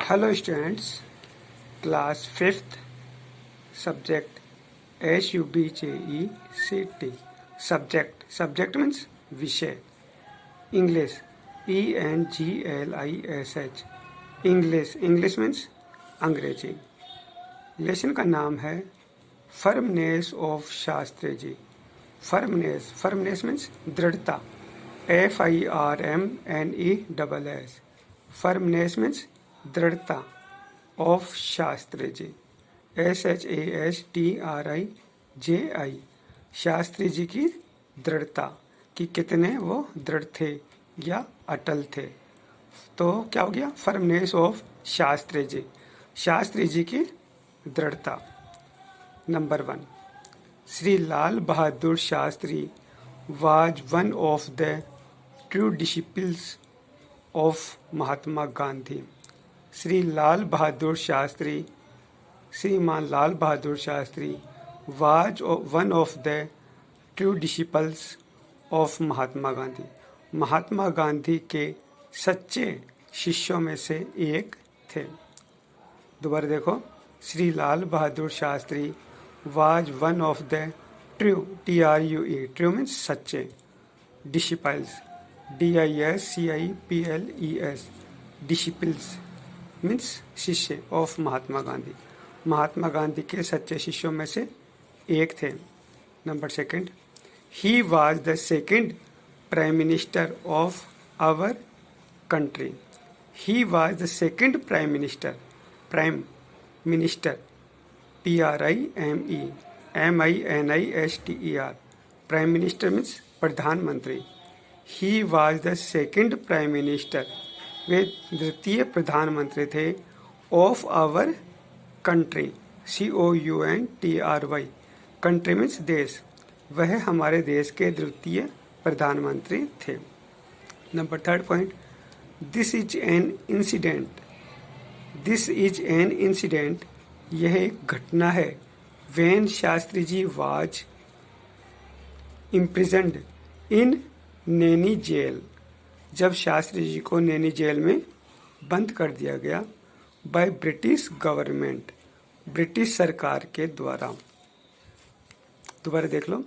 Hello students, class 5th, subject SUBJECT. Subject means विषय. English ENGLISH. English means अंग्रेजी. Lesson का नाम है firmness of Shastri ji. Firmness means दृढ़ता. FIRMNESS. फर्मनेस मीन्स दृढ़ता ऑफ शास्त्री जी. SHASTRIJI. शास्त्री जी की दृढ़ता कि कितने वो दृढ़ थे या अटल थे. तो क्या हो गया? फर्मनेस ऑफ शास्त्री जी. शास्त्री जी की दृढ़ता. Number 1, Shri Lal Bahadur Shastri was one of the true disciples of Mahatma Gandhi. श्रीमान Lal Bahadur Shastri was one of the true disciples of Mahatma Gandhi. Mahatma Gandhi के सच्चे शिष्यों में से एक थे. दोबारा देखो, Shri Lal Bahadur Shastri was one of the true, TRUE means सच्चे, disciples, DISCIPLES, disciples means शिष्य of महात्मा गांधी. महात्मा गांधी के सच्चे शिष्यों में से एक थे. Number 2, he was the second prime minister of our country. He was the second prime minister. PRIME minister, PRIME prime minister means प्रधानमंत्री. He was the second prime minister. वे द्वितीय प्रधानमंत्री थे. of our country, COUNTRY. country means देश. वह हमारे देश के द्वितीय प्रधानमंत्री थे. Number 3 point, this is an incident. यह एक घटना है. when Shastri ji was imprisoned in Naini jail. जब शास्त्री जी को नैनी जेल में बंद कर दिया गया. बाय ब्रिटिश गवर्नमेंट, ब्रिटिश सरकार के द्वारा. दोबारा देख लो,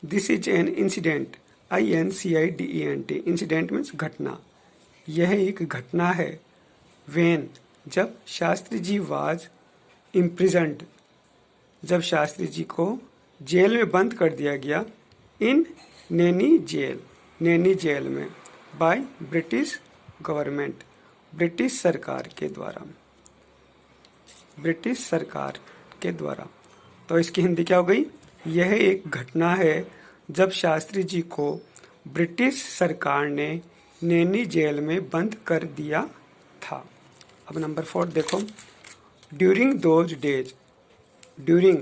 this is an incident, INCIDENT. Incident means घटना. यह एक घटना है. when जब शास्त्री जी was imprisoned, जब शास्त्री जी को जेल में बंद कर दिया गया. इन नैनी जेल में. बाय ब्रिटिश गवर्नमेंट, ब्रिटिश सरकार के द्वारा. तो इसकी हिंदी क्या हो गई? यह एक घटना है जब शास्त्री जी को ब्रिटिश सरकार ने नैनी जेल में बंद कर दिया था. अब नंबर 4 देखो, during those days. During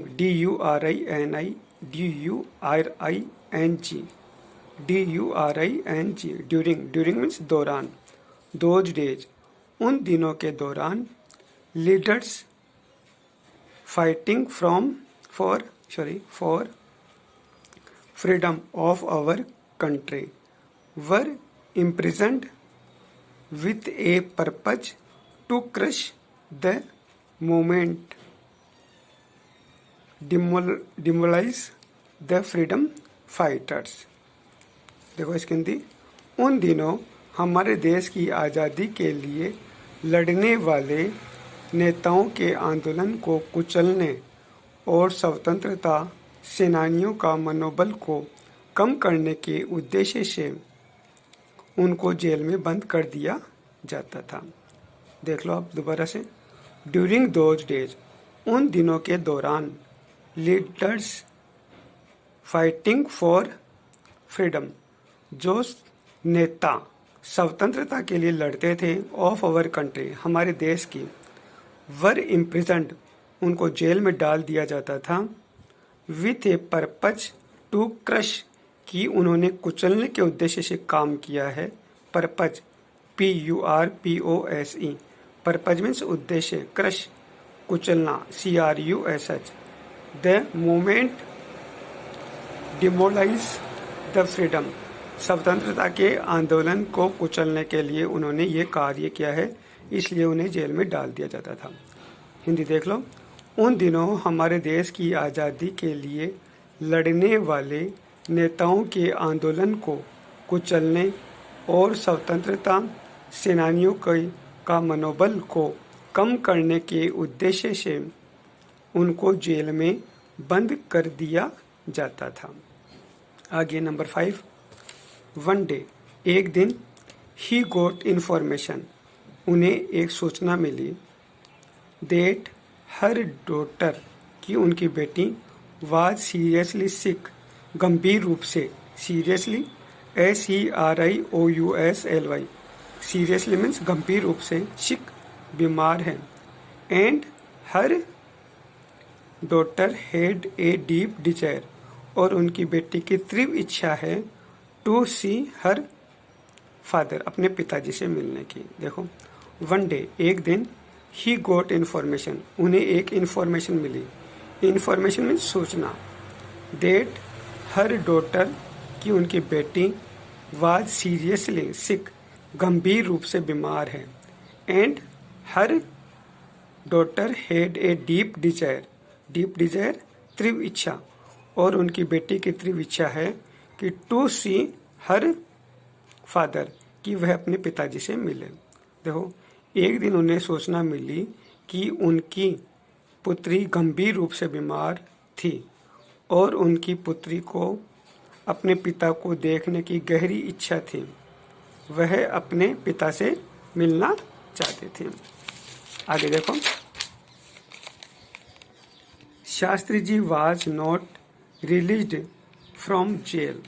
during means दौरान. दोज डेज उन दिनों के दौरान. Leaders fighting for freedom of our country were imprisoned with a purpose to crush the movement, demoralize the freedom fighters. देखो इसकी हिंदी, उन दिनों हमारे देश की आज़ादी के लिए लड़ने वाले नेताओं के आंदोलन को कुचलने और स्वतंत्रता सेनानियों का मनोबल को कम करने के उद्देश्य से उनको जेल में बंद कर दिया जाता था. देख लो आप दोबारा से, ड्यूरिंग दोज डेज उन दिनों के दौरान. लीडर्स फाइटिंग फॉर फ्रीडम जो नेता स्वतंत्रता के लिए लड़ते थे. ऑफ आवर कंट्री हमारे देश की. वर इम्प्रिजन्ड उनको जेल में डाल दिया जाता था. With a purpose to crush कि उन्होंने कुचलने के उद्देश्य से काम किया है. Purpose PURPOSE. पर्पज मीन्स उद्देश्य. क्रश कुचलना, CRUSH. The movement demoralise the freedom. स्वतंत्रता के आंदोलन को कुचलने के लिए उन्होंने ये कार्य किया है. इसलिए उन्हें जेल में डाल दिया जाता था। हिंदी देख लो। उन दिनों हमारे देश की आज़ादी के लिए लड़ने वाले नेताओं के आंदोलन को कुचलने और स्वतंत्रता सेनानियों का मनोबल को कम करने के उद्देश्य से उनको जेल में बंद कर दिया जाता था। आगे नंबर 5, वन डे, एक दिन, ही गोट इन्फॉर्मेशन, उन्हें एक सूचना मिली, देट हर डॉटर, कि उनकी बेटी, वाज सीरियसली सिक, गंभीर रूप से, सीरियसली SERIOUSLY, सीरियसली मीन्स गंभीर रूप से, सिक बीमार है, and her daughter had a deep Dzire, और उनकी बेटी की तीव्र इच्छा है, टू सी हर फादर, अपने पिताजी से मिलने की। देखो, वन डे, एक दिन, ही गोट इन्फॉर्मेशन, उन्हें एक इन्फॉर्मेशन मिली, इन्फॉर्मेशन मीन्स सूचना, देट हर डॉटर, कि उनकी बेटी, वाज सीरियसली सिक, गंभीर रूप से बीमार है, and her daughter had a deep Dzire, deep desire तीव्र इच्छा, और उनकी बेटी की तीव्र इच्छा है कि टू सी हर फादर, कि वह अपने पिताजी से मिले। देखो, एक दिन उन्हें सूचना मिली कि उनकी पुत्री गंभीर रूप से बीमार थी और उनकी पुत्री को अपने पिता को देखने की गहरी इच्छा थी, वह अपने पिता से मिलना चाहते थे। आगे देखो, Shastri ji was not released from jail,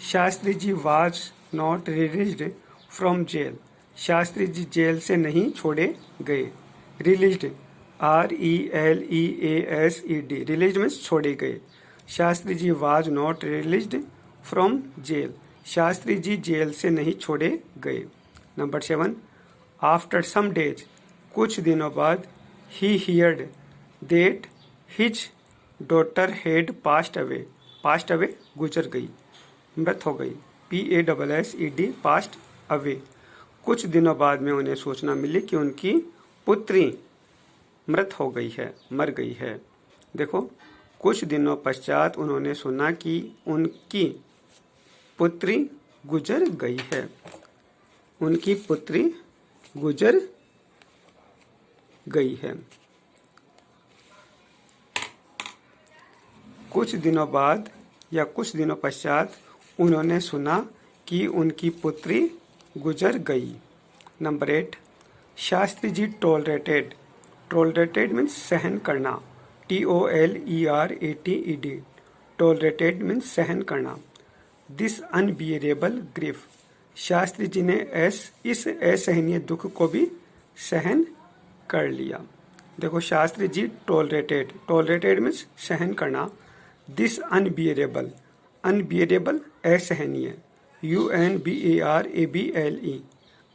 Shastri ji was not released from jail, Shastri ji jail से नहीं छोड़े गए, रिलीज्ड RELEASED, रिलीज्ड मीन्स छोड़े गए, Shastri ji was not released from jail, Shastri ji jail से नहीं छोड़े गए। नंबर 7, आफ्टर सम डेज, कुछ दिनों बाद, he heard that his daughter had passed away, passed away गुजर गई, मृत हो गई, PASSED, पास्ट अवे, कुछ दिनों बाद में उन्हें सूचना मिली कि उनकी पुत्री मृत हो गई है, मर गई है। देखो, कुछ दिनों पश्चात उन्होंने सुना कि उनकी पुत्री गुजर गई है, उनकी पुत्री गुजर गई है। कुछ दिनों बाद या कुछ दिनों पश्चात उन्होंने सुना कि उनकी पुत्री गुजर गई। Number 8, Shastri ji tolerated, tolerated means सहन करना, TOLERATED, टॉलरेटेड मीन्स सहन करना, this unbearable grief, Shastri ji ने इस असहनीय दुख को भी सहन कर लिया। देखो, शास्त्री जी टॉलरेटेड, टॉलरेटेड मीन्स सहन करना, दिस अनबियरेबल, अनबियरेबल असहनीय, UNBARABLE,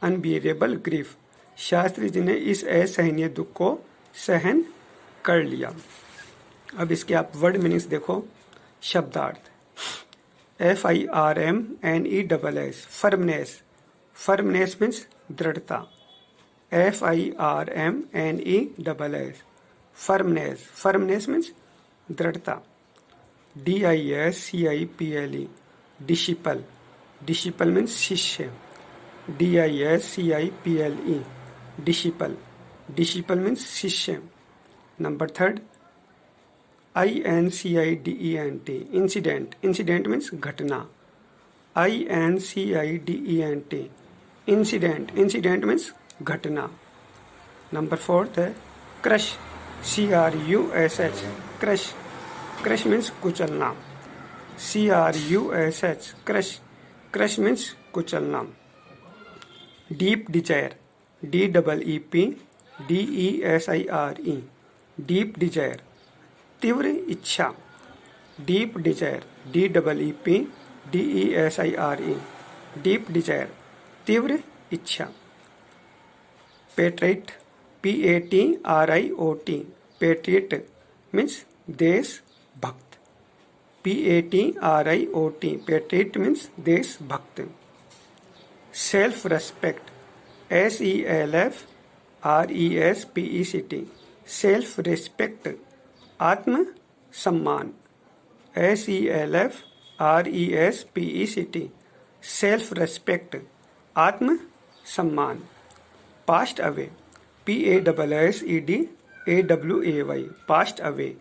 unbearable grief, Shastri ji ने इस असहनीय दुख को सहन कर लिया। अब इसके आप वर्ड मीनिंग्स देखो। शब्दार्थ, FIRMNESS, फर्मनेस, फर्मनेस मीन्स दृढ़ता, FIRMNESS, फर्मनेस, फर्मनेस मीन्स दृढ़ता, DISCIPLE, डिसिपल, डिसिपल मीन्स शिष्य, DISCIPLE, डिसिपल, डिसिपल मीन्स शिष्य। Number 3, INCIDENT, incident, incident means घटना, INCIDENT, इंसिडेंट, इंसिडेंट मीन्स घटना। नंबर 4 है crush, CRUSH, crush, crush means कुचलना, CRUSH, crush, crush means कुचलना। Deep desire, DEEPDESIRE, deep desire, तीव्र इच्छा, deep desire, DEEPDESIRE, deep desire, तीव्र इच्छा। पेट्रियट, PATRIOT, पेट्रियट मीन्स देश भक्त, PATRIOT, पेट्रियट मीन्स देश भक्त। Self respect, SELF RESPECT, self respect, आत्म सम्मान। SELF RESPECT, सेल्फ रिस्पेक्ट, आत्म सम्मान। Passed away, PASSED AWAY, past away,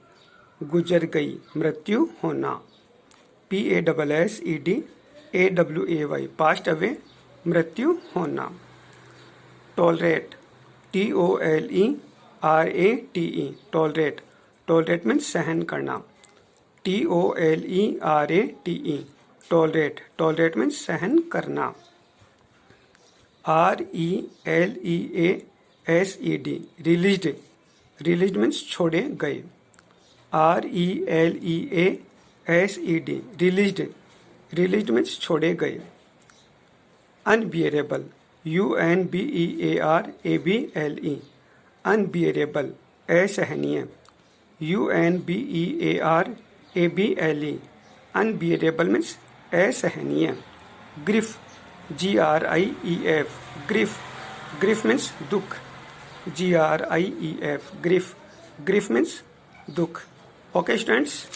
गुजर गई, मृत्यु होना। PASSED AWAY, पास्ट अवे, मृत्यु होना। Tolerate, TOLERATE, tolerate, tolerate means सहन करना। TOLERATE, टॉलरेट, टॉलरेट मीन्स सहन करना। RELEASED, रिलीज्ड, रिलीज्ड मीन्स छोड़े गए। RELEASED, रिलीज्ड, रिलीज्ड मीन्स छोड़े गए। अनबियरेबल, UNBEARABLE, अनबियरेबल, असहनीय। UNBEARABLE, अनबियरेबल मीन्स असहनीय। Grief, GRIEF, grief, grief means दुख। GRIEF, ग्रिफ, ग्रिफ मीन्स दुख। Okay students.